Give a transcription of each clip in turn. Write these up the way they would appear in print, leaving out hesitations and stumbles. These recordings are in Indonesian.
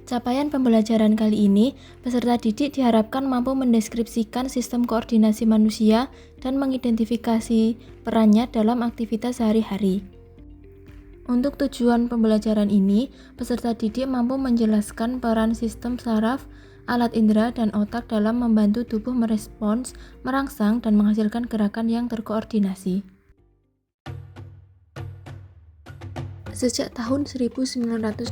Capaian pembelajaran kali ini, peserta didik diharapkan mampu mendeskripsikan sistem koordinasi manusia dan mengidentifikasi perannya dalam aktivitas sehari-hari. Untuk tujuan pembelajaran ini, peserta didik mampu menjelaskan peran sistem saraf, alat indera, dan otak dalam membantu tubuh merespons, merangsang, dan menghasilkan gerakan yang terkoordinasi. Sejak tahun 1989,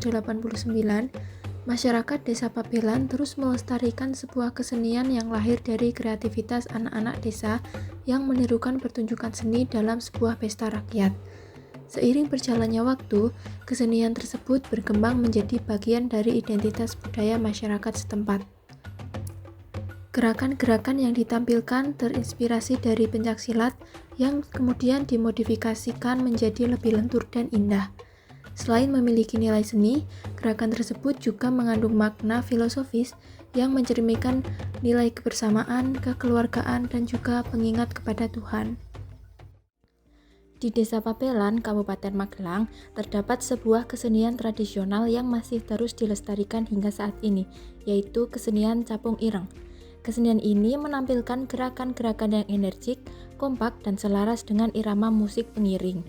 masyarakat Desa Pabelan terus melestarikan sebuah kesenian yang lahir dari kreativitas anak-anak desa yang menirukan pertunjukan seni dalam sebuah pesta rakyat. Seiring berjalannya waktu, kesenian tersebut berkembang menjadi bagian dari identitas budaya masyarakat setempat. Gerakan-gerakan yang ditampilkan terinspirasi dari pencaksilat yang kemudian dimodifikasikan menjadi lebih lentur dan indah. Selain memiliki nilai seni, gerakan tersebut juga mengandung makna filosofis yang mencerminkan nilai kebersamaan, kekeluargaan, dan juga pengingat kepada Tuhan. Di Desa Pabelan, Kabupaten Magelang, terdapat sebuah kesenian tradisional yang masih terus dilestarikan hingga saat ini, yaitu kesenian capung ireng. Kesenian ini menampilkan gerakan-gerakan yang energik, kompak, dan selaras dengan irama musik pengiring.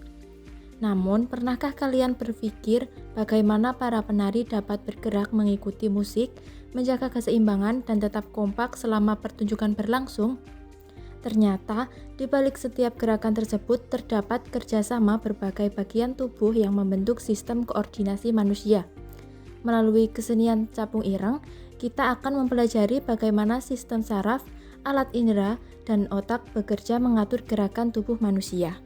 Namun, pernahkah kalian berpikir bagaimana para penari dapat bergerak mengikuti musik, menjaga keseimbangan, dan tetap kompak selama pertunjukan berlangsung? Ternyata, di balik setiap gerakan tersebut terdapat kerjasama berbagai bagian tubuh yang membentuk sistem koordinasi manusia. Melalui kesenian capung ireng, kita akan mempelajari bagaimana sistem saraf, alat indera, dan otak bekerja mengatur gerakan tubuh manusia.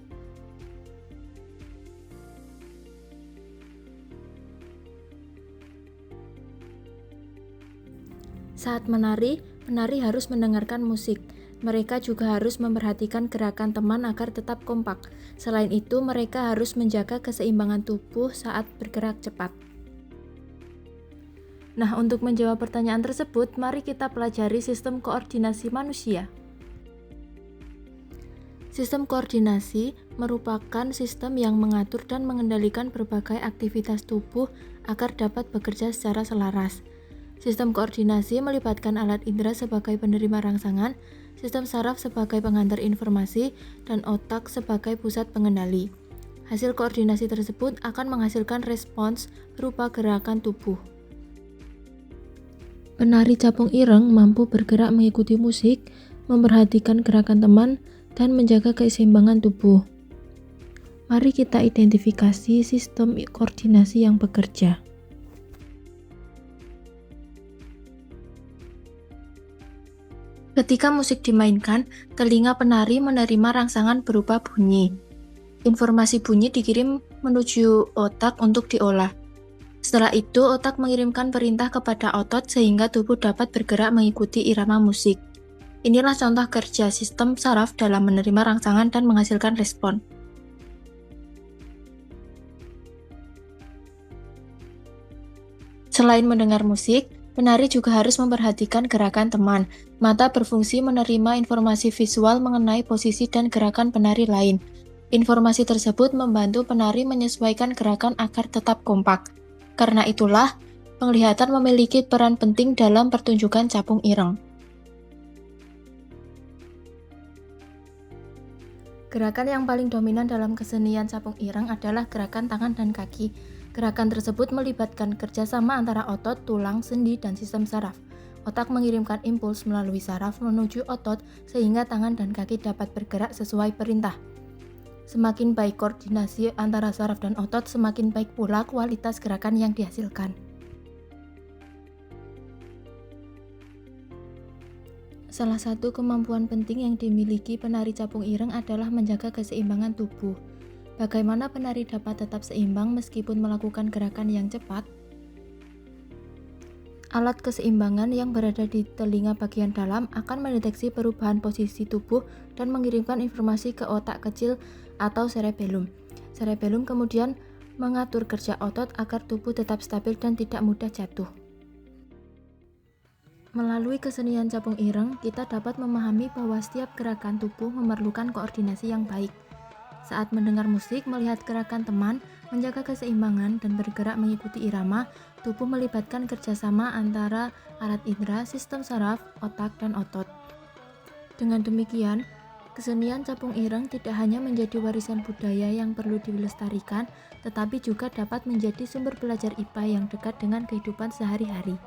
Saat menari, penari harus mendengarkan musik. Mereka juga harus memperhatikan gerakan teman agar tetap kompak. Selain itu, mereka harus menjaga keseimbangan tubuh saat bergerak cepat. Nah, untuk menjawab pertanyaan tersebut, mari kita pelajari sistem koordinasi manusia. Sistem koordinasi merupakan sistem yang mengatur dan mengendalikan berbagai aktivitas tubuh agar dapat bekerja secara selaras. Sistem koordinasi melibatkan alat indera sebagai penerima rangsangan, sistem saraf sebagai pengantar informasi, dan otak sebagai pusat pengendali. Hasil koordinasi tersebut akan menghasilkan respons berupa gerakan tubuh. Penari capung ireng mampu bergerak mengikuti musik, memperhatikan gerakan teman, dan menjaga keseimbangan tubuh. Mari kita identifikasi sistem koordinasi yang bekerja. Ketika musik dimainkan, telinga penari menerima rangsangan berupa bunyi. Informasi bunyi dikirim menuju otak untuk diolah. Setelah itu, otak mengirimkan perintah kepada otot sehingga tubuh dapat bergerak mengikuti irama musik. Inilah contoh kerja sistem saraf dalam menerima rangsangan dan menghasilkan respon. Selain mendengar musik, penari juga harus memperhatikan gerakan teman. Mata berfungsi menerima informasi visual mengenai posisi dan gerakan penari lain. Informasi tersebut membantu penari menyesuaikan gerakan agar tetap kompak. Karena itulah, penglihatan memiliki peran penting dalam pertunjukan capung ireng. Gerakan yang paling dominan dalam kesenian capung ireng adalah gerakan tangan dan kaki. Gerakan tersebut melibatkan kerjasama antara otot, tulang, sendi, dan sistem saraf. Otak mengirimkan impuls melalui saraf menuju otot sehingga tangan dan kaki dapat bergerak sesuai perintah. Semakin baik koordinasi antara saraf dan otot, semakin baik pula kualitas gerakan yang dihasilkan. Salah satu kemampuan penting yang dimiliki penari capung ireng adalah menjaga keseimbangan tubuh. Bagaimana penari dapat tetap seimbang meskipun melakukan gerakan yang cepat? Alat keseimbangan yang berada di telinga bagian dalam akan mendeteksi perubahan posisi tubuh dan mengirimkan informasi ke otak kecil atau cerebellum. Cerebellum kemudian mengatur kerja otot agar tubuh tetap stabil dan tidak mudah jatuh. Melalui kesenian capung ireng, kita dapat memahami bahwa setiap gerakan tubuh memerlukan koordinasi yang baik. Saat mendengar musik, melihat gerakan teman, Menjaga keseimbangan dan bergerak mengikuti irama, tubuh melibatkan kerjasama antara alat indera, sistem saraf, otak, dan otot. Dengan demikian, kesenian capung ireng tidak hanya menjadi warisan budaya yang perlu dilestarikan, tetapi juga dapat menjadi sumber belajar IPA yang dekat dengan kehidupan sehari-hari.